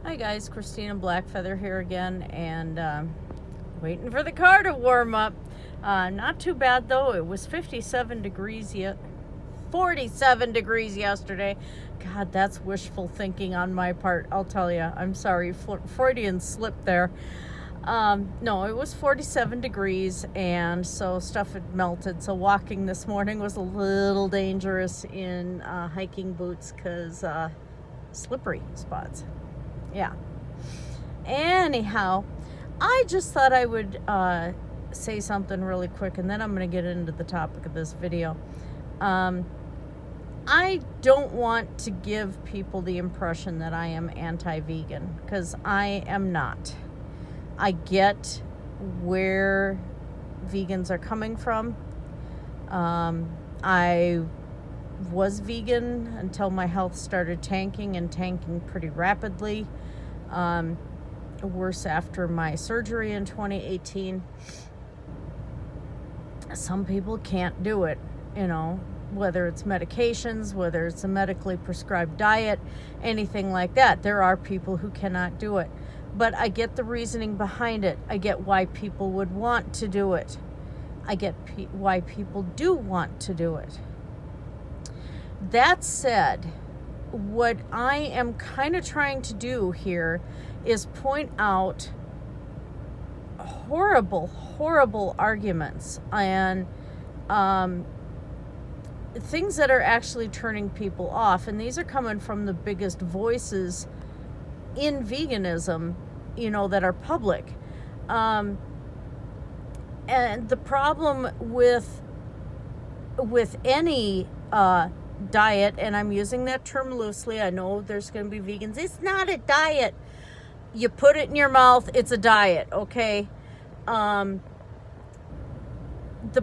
Hi guys, Christinablackfeather here again, and waiting for the car to warm up. Not too bad though. It was 47 degrees 47 degrees yesterday. God, that's wishful thinking on my part. I'll tell you. I'm sorry, Freudian slip there. No, it was 47 degrees, and so stuff had melted. So walking this morning was a little dangerous in hiking boots because slippery spots. Yeah. Anyhow, I just thought I would say something really quick, and then I'm going to get into the topic of this video. I don't want to give people the impression that I am anti-vegan, because I am not. I get where vegans are coming from. I was vegan until my health started tanking pretty rapidly. Worse after my surgery in 2018. Some people can't do it, whether it's medications, whether it's a medically prescribed diet, anything like that. There are people who cannot do it. But I get the reasoning behind it. I get why people would want to do it. I get why people do want to do it. That said, what I am kind of trying to do here is point out horrible arguments and things that are actually turning people off. And these are coming from the biggest voices in veganism, that are public. And the problem with any diet, and I'm using that term loosely. I know there's going to be vegans. It's not a diet. You put it in your mouth, it's a diet, okay? The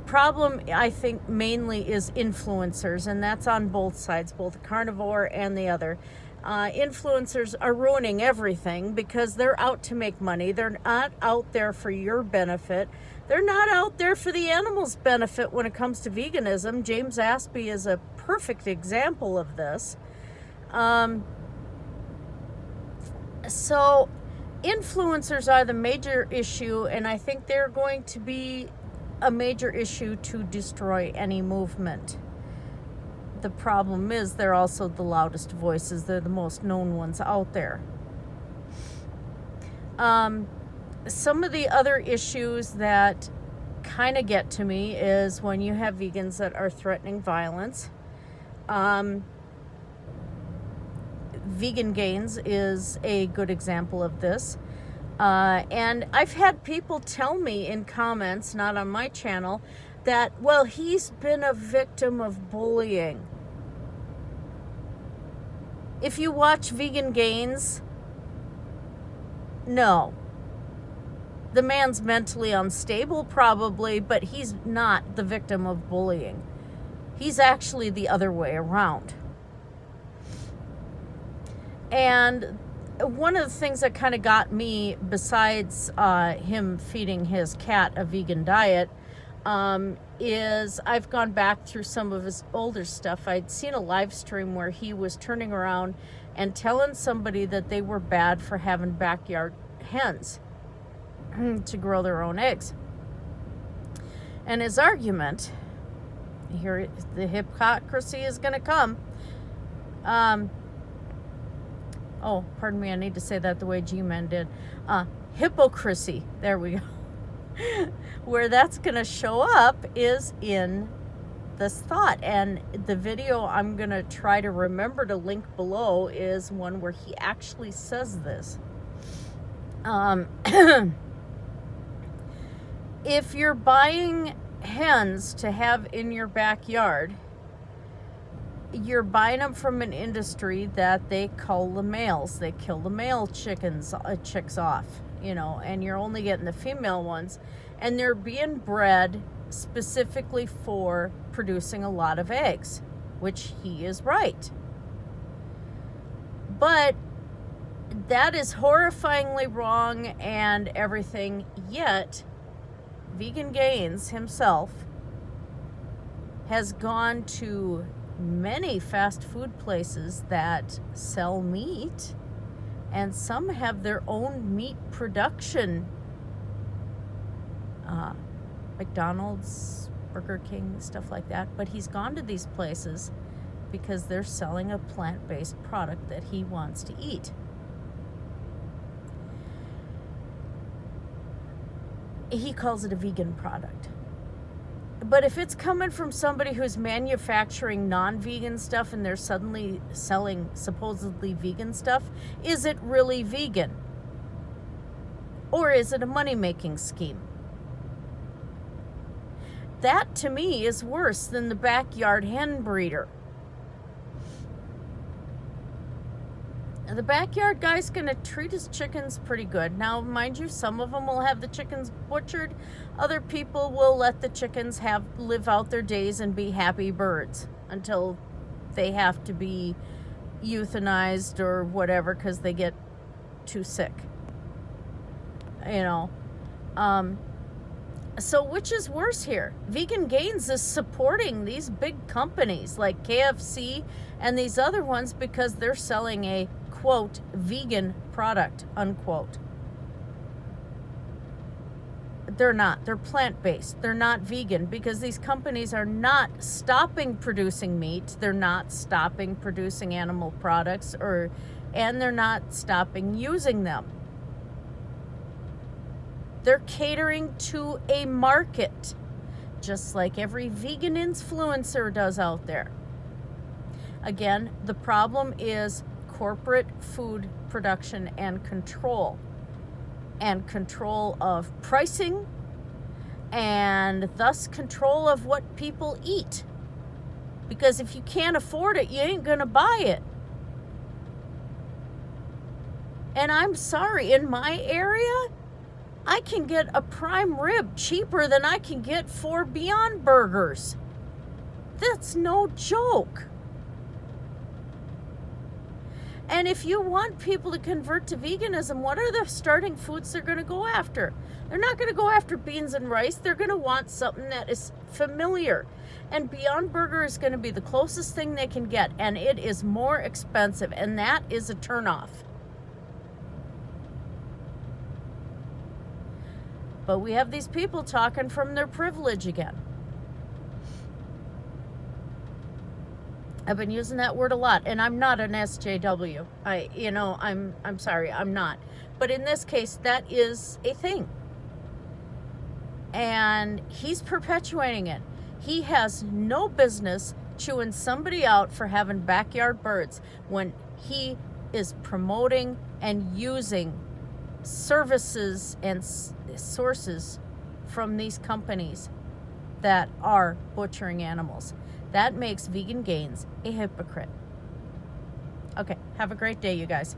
problem, I think, mainly is influencers, and that's on both sides, both the carnivore and the other. Influencers are ruining everything because they're out to make money. They're not out there for your benefit. They're not out there for the animals' benefit when it comes to veganism. James Aspey is a perfect example of this. So influencers are the major issue, and I think they're going to be a major issue to destroy any movement. The problem is they're also the loudest voices. They're the most known ones out there. Some of the other issues that kind of get to me is when you have vegans that are threatening violence. Vegan Gains is a good example of this. And I've had people tell me in comments, not on my channel, that, well, he's been a victim of bullying. If you watch Vegan Gains, no. The man's mentally unstable, probably, but he's not the victim of bullying. He's actually the other way around. And one of the things that kind of got me, besides him feeding his cat a vegan diet, is I've gone back through some of his older stuff. I'd seen a live stream where he was turning around and telling somebody that they were bad for having backyard hens to grow their own eggs. And his argument, here the hypocrisy is going to come. Oh, pardon me, I need to say that the way G-Man did. Hypocrisy, there we go. Where that's going to show up is in this thought. And the video I'm going to try to remember to link below is one where he actually says this. If you're buying hens to have in your backyard, you're buying them from an industry that they cull the males. They kill the male chicks off, and you're only getting the female ones. And they're being bred specifically for producing a lot of eggs, which he is right. But that is horrifyingly wrong and everything, yet Vegan Gains himself has gone to many fast food places that sell meat and some have their own meat production. McDonald's, Burger King, stuff like that. But he's gone to these places because they're selling a plant-based product that he wants to eat. He calls it a vegan product. But if it's coming from somebody who's manufacturing non-vegan stuff and they're suddenly selling supposedly vegan stuff, is it really vegan? Or is it a money-making scheme? That, to me, is worse than the backyard hen breeder. The backyard guy's going to treat his chickens pretty good. Now, mind you, some of them will have the chickens butchered. Other people will let the chickens live out their days and be happy birds until they have to be euthanized or whatever because they get too sick. You know. So which is worse here? Vegan Gains is supporting these big companies like KFC and these other ones because they're selling a, quote, vegan product, unquote. They're not. They're plant-based. They're not vegan because these companies are not stopping producing meat. They're not stopping producing animal products, and they're not stopping using them. They're catering to a market, just like every vegan influencer does out there. Again, the problem is corporate food production and control of pricing, and thus control of what people eat. Because if you can't afford it, you ain't gonna buy it. And I'm sorry, in my area, I can get a prime rib cheaper than I can get 4 Beyond Burgers. That's no joke. And if you want people to convert to veganism, what are the starting foods they're going to go after? They're not going to go after beans and rice. They're going to want something that is familiar. And Beyond Burger is going to be the closest thing they can get. And it is more expensive. And that is a turnoff. But we have these people talking from their privilege again. I've been using that word a lot, and I'm not an SJW. I'm sorry, I'm not. But in this case, that is a thing. And he's perpetuating it. He has no business chewing somebody out for having backyard birds when he is promoting and using services and sources from these companies that are butchering animals. That makes Vegan Gains a hypocrite. Okay, have a great day, you guys.